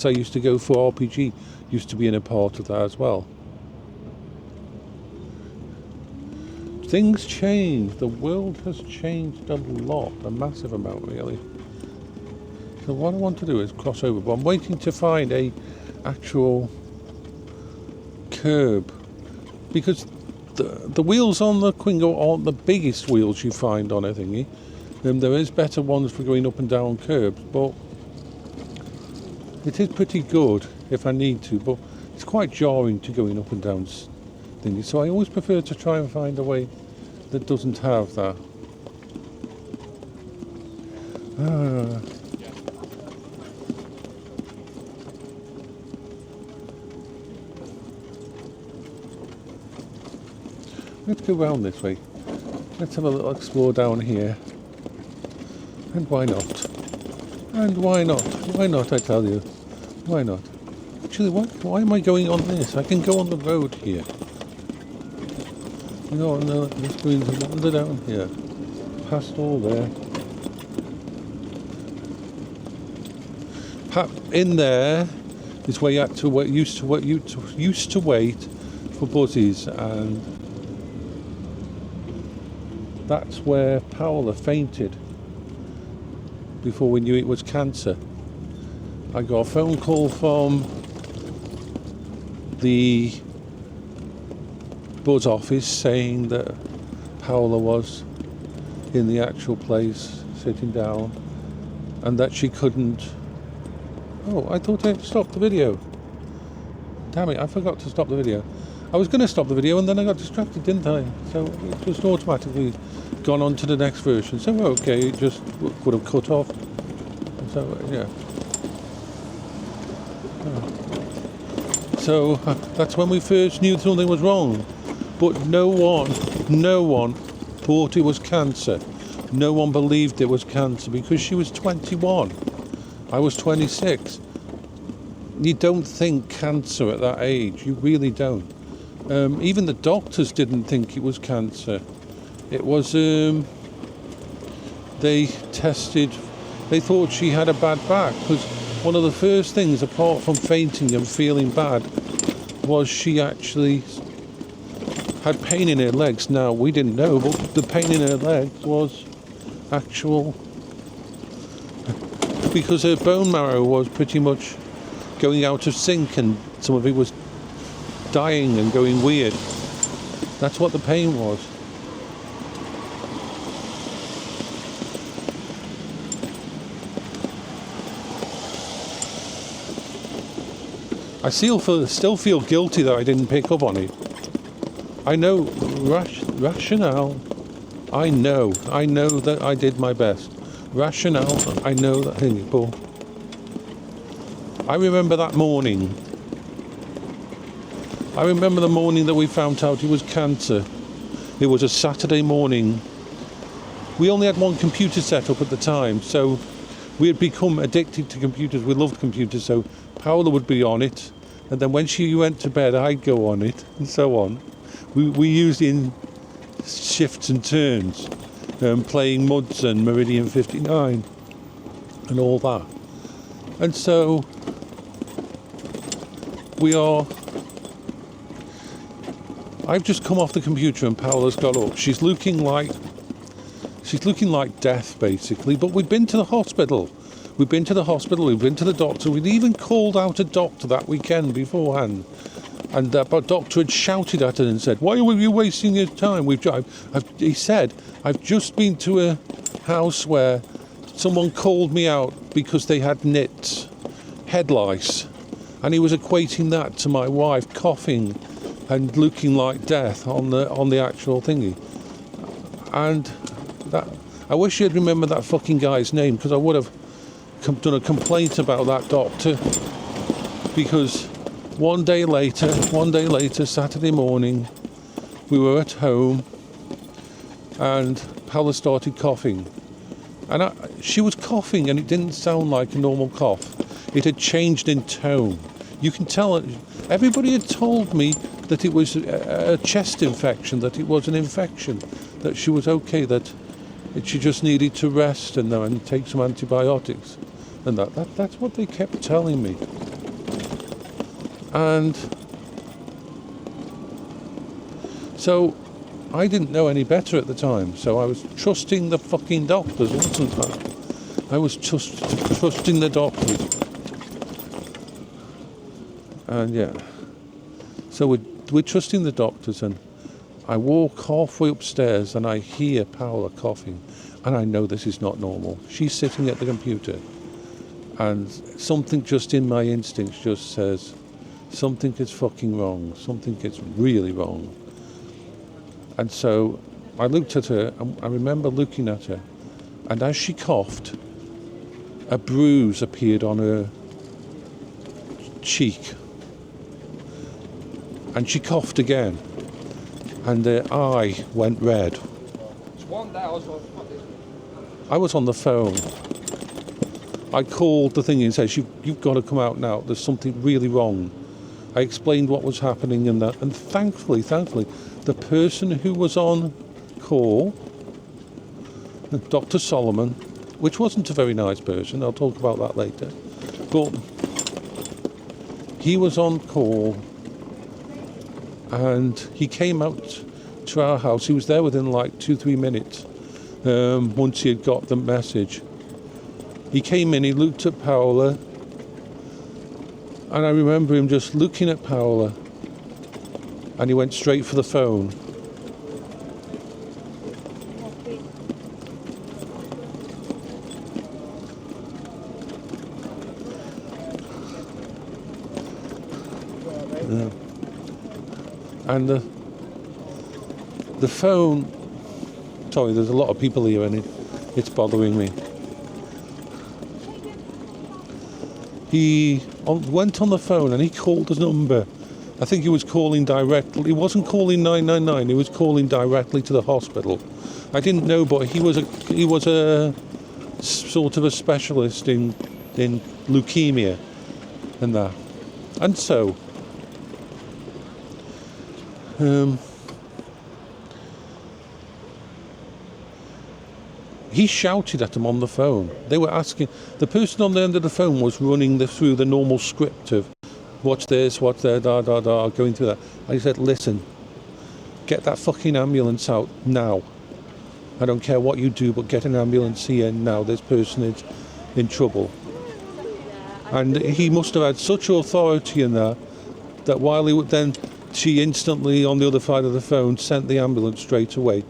I used to go for RPG, used to be in a part of that as well. Things change. The world has changed a lot, a massive amount really. So what I want to do is cross over, but I'm waiting to find a actual curb, because the wheels on the Quingo aren't the biggest wheels you find on a thingy. There is better ones for going up and down curbs, but it is pretty good if I need to, but it's quite jarring to going up and down thingy. So I always prefer to try and find a way that doesn't have that. Let's go round this way. Let's have a little explore down here. And why not? And why not? Why not, I tell you? Why not? Actually, why am I going on this? I can go on the road here. No, let's go into wander down here. Past all there. In there is where you had to wait, used to wait for buses, and that's where Paola fainted before we knew it was cancer. I got a phone call from the bus office saying that Paola was in the actual place sitting down and that she couldn't. Oh, I thought I stopped the video. Damn it, I forgot to stop the video. I was going to stop the video and then I got distracted, didn't I? So it just automatically gone on to the next version. So okay, it just would have cut off. So yeah. So that's when we first knew something was wrong. But no one thought it was cancer. No one believed it was cancer because she was 21. I was 26. You don't think cancer at that age. You really don't. Even the doctors didn't think it was cancer. It was, they thought she had a bad back, because one of the first things, apart from fainting and feeling bad, was she actually had pain in her legs. Now, we didn't know, but the pain in her legs was actual, because her bone marrow was pretty much going out of sync and some of it was dying and going weird. That's what the pain was. I still feel guilty that I didn't pick up on it. I know rationale. I know that I did my best. Rationale, I know that. But I remember that morning. I remember the morning that we found out it was cancer. It was a Saturday morning. We only had one computer set up at the time, so we had become addicted to computers. We loved computers, so Paola would be on it, and then when she went to bed, I'd go on it, and so on. We used it in shifts and turns, playing Muds and Meridian 59, and all that. And so I've just come off the computer and Paola's got up. She's looking like death, basically. But we've been to the hospital. We've been to the doctor. We'd even called out a doctor that weekend beforehand. And that doctor had shouted at her and said, "Why are you wasting your time?" He said, "I've just been to a house where someone called me out because they had nits, head lice." And he was equating that to my wife coughing and looking like death on the actual thingy. And that, I wish you'd remember that fucking guy's name, because I would have done a complaint about that doctor. Because one day later, Saturday morning, we were at home and Paola started coughing. And she was coughing and it didn't sound like a normal cough. It had changed in tone. You can tell it. Everybody had told me that it was a chest infection, that it was an infection, that she was okay, that she just needed to rest and take some antibiotics. And that's what they kept telling me. And so I didn't know any better at the time, so I was trusting the fucking doctors, wasn't I? I was just trusting the doctors. And yeah, so we're trusting the doctors, and I walk halfway upstairs and I hear Paola coughing, and I know this is not normal. She's sitting at the computer, and something just in my instincts just says, something is fucking wrong, something is really wrong. And so I looked at her, and I remember looking at her, and as she coughed, a bruise appeared on her cheek. And she coughed again, and her eye went red. I was on the phone. I called the thing and said, you've got to come out now, there's something really wrong. I explained what was happening and that, and thankfully, the person who was on call, Dr. Solomon, which wasn't a very nice person, I'll talk about that later, but he was on call, and he came out to our house. He was there within like 2-3 minutes once he had got the message. He came in, he looked at Paola, and I remember him just looking at Paola, and he went straight for the phone. Yeah. And the phone, sorry, there's a lot of people here and it's bothering me. He went on the phone and he called the number. I think he was calling directly. He wasn't calling 999. He was calling directly to the hospital. I didn't know, but he was a sort of a specialist in leukemia and that. And so he shouted at them on the phone. They were asking, the person on the end of the phone was running through the normal script of what's this, what's there, going through that. I said, listen, get that fucking ambulance out now. I don't care what you do, but get an ambulance here now. This person is in trouble. And he must have had such authority in that while he would then, she instantly on the other side of the phone sent the ambulance straight away.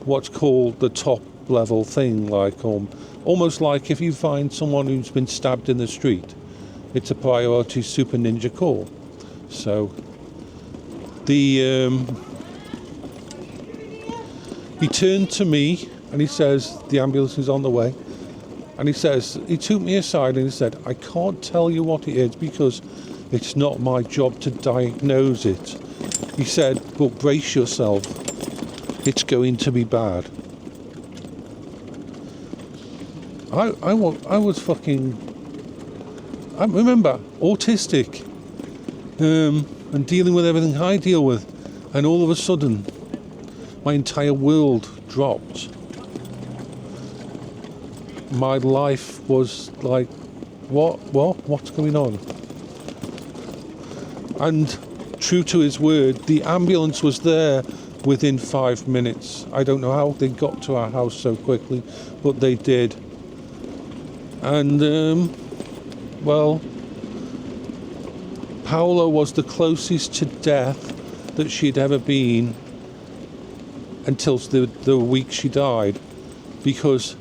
What's called the top level thing, like almost like if you find someone who's been stabbed in the street, it's a priority super ninja call. So he turned to me and he says, the ambulance is on the way. And he took me aside and he said, I can't tell you what it is because it's not my job to diagnose it. He said, but brace yourself, it's going to be bad. I was fucking, I remember, autistic, and dealing with everything I deal with, and all of a sudden, my entire world dropped. My life was like, what's going on? And true to his word, the ambulance was there within 5 minutes. I don't know how they got to our house so quickly, but they did. And, Paola was the closest to death that she'd ever been until the week she died, because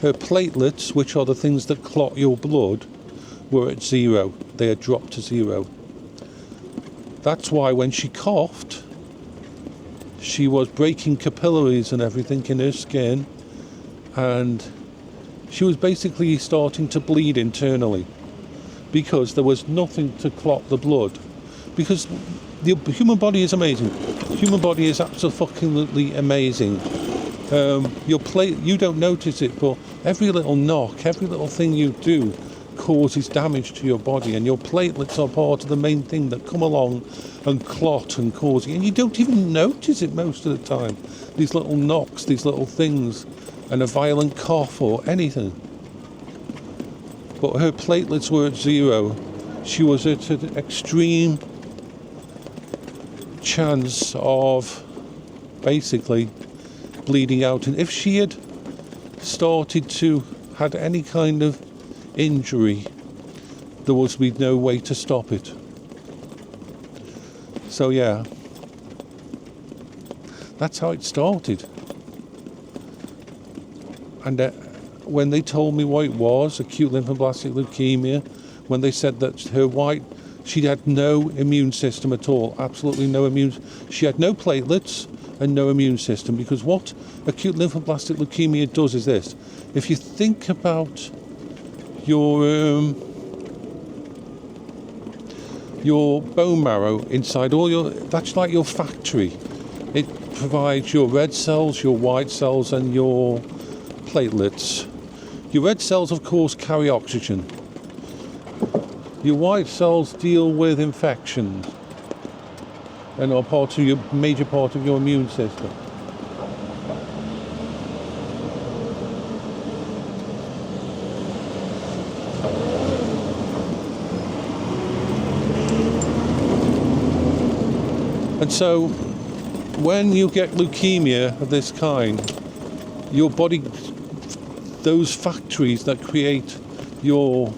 her platelets, which are the things that clot your blood, were at 0. They had dropped to 0. That's why when she coughed, she was breaking capillaries and everything in her skin, and she was basically starting to bleed internally because there was nothing to clot the blood. Because the human body is amazing. The human body is absolutely amazing. You don't notice it, but every little knock, every little thing you do causes damage to your body, and your platelets are part of the main thing that come along and clot and cause it, and you don't even notice it most of the time. These little knocks, these little things, and a violent cough or anything. But her platelets were at 0. She was at an extreme chance of basically bleeding out. And if she had started to had any kind of injury, there would be no way to stop it. So yeah, that's how it started. And when they told me what it was, acute lymphoblastic leukemia, when they said that she had no immune system at all, absolutely no she had no platelets and no immune system, because what acute lymphoblastic leukemia does is this. If you think about your bone marrow inside that's like your factory. It provides your red cells, your white cells, and your platelets. Your red cells, of course, carry oxygen. Your white cells deal with infections and are major part of your immune system. And so when you get leukemia of this kind, your body, those factories that create your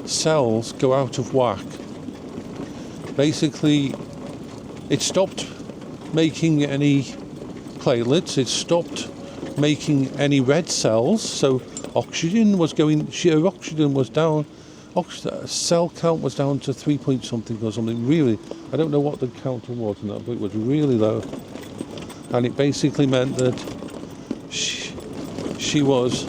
cells go out of whack. Basically, it stopped making any platelets, it stopped making any red cells, so oxygen was down, cell count was down to 3 point something or something, really. I don't know what the counter was in that, but it was really low. And it basically meant that she was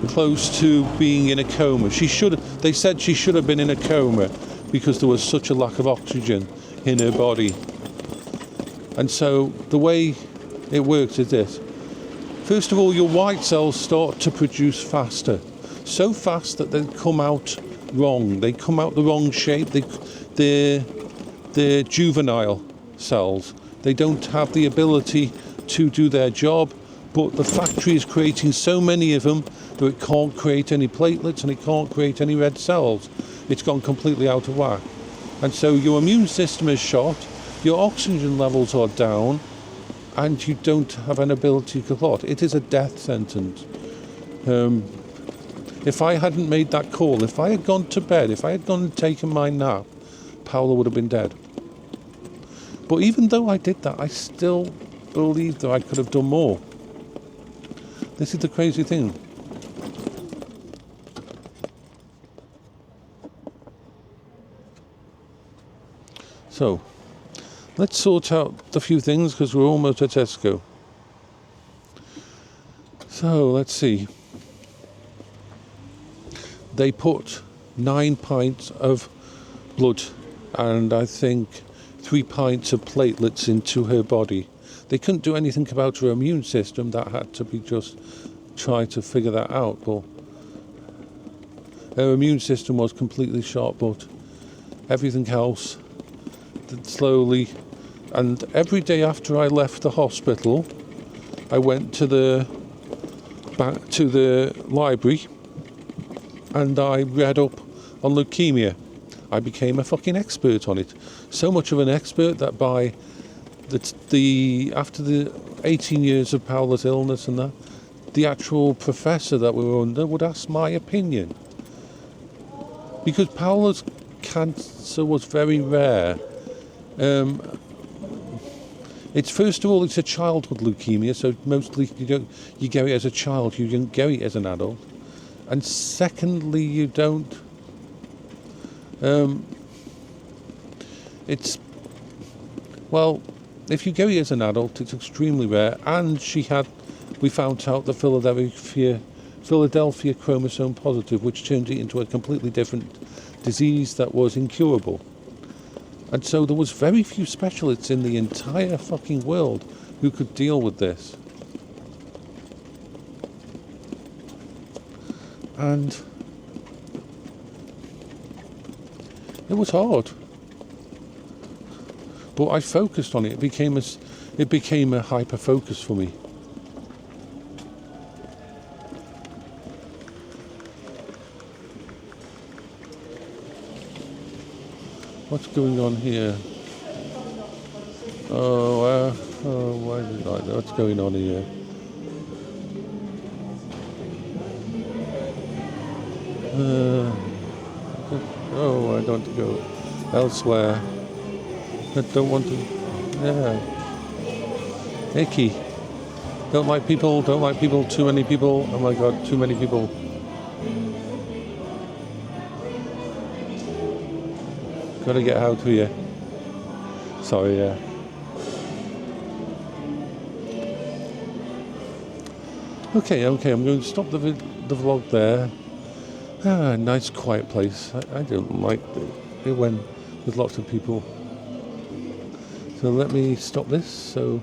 close to being in a coma. They said she should have been in a coma because there was such a lack of oxygen in her body. And so the way it works is this. First of all, your white cells start to produce faster. So fast that they come out wrong. They come out the wrong shape. They're juvenile cells. They don't have the ability to do their job, but the factory is creating so many of them that it can't create any platelets and it can't create any red cells. It's gone completely out of whack. And so your immune system is shot, your oxygen levels are down, and you don't have an ability to clot. It is a death sentence. If I hadn't made that call, if I had gone to bed, if I had gone and taken my nap, Paola would have been dead. But even though I did that, I still believe that I could have done more. This is the crazy thing. So, let's sort out the few things because we're almost at Tesco. So, let's see. They put 9 pints of blood and I think 3 pints of platelets into her body. They couldn't do anything about her immune system. That had to be just try to figure that out. But her immune system was completely shot, but everything else slowly. And every day after I left the hospital, I went back to the library and I read up on leukemia. I became a fucking expert on it. So much of an expert that by after the 18 years of Paola's illness and that, the actual professor that we were under would ask my opinion. Because Paola's cancer was very rare. It's first of all, it's a childhood leukemia, so mostly you get it as a child, you don't get it as an adult. And secondly, you don't. If you get it as an adult, it's extremely rare. And we found out the Philadelphia chromosome positive, which turned it into a completely different disease that was incurable. And so there was very few specialists in the entire fucking world who could deal with this. And it was hard. But I focused on it. It became a hyper focus for me. What's going on here? Why is it like that? What's going on here? I don't want to go elsewhere. I don't want to. Yeah. Icky. Don't like people. Too many people. Oh my god, too many people. Gotta get out of here. Sorry, yeah. Okay, I'm going to stop the vlog there. Nice quiet place. I don't like it when there's lots of people. So let me stop this. So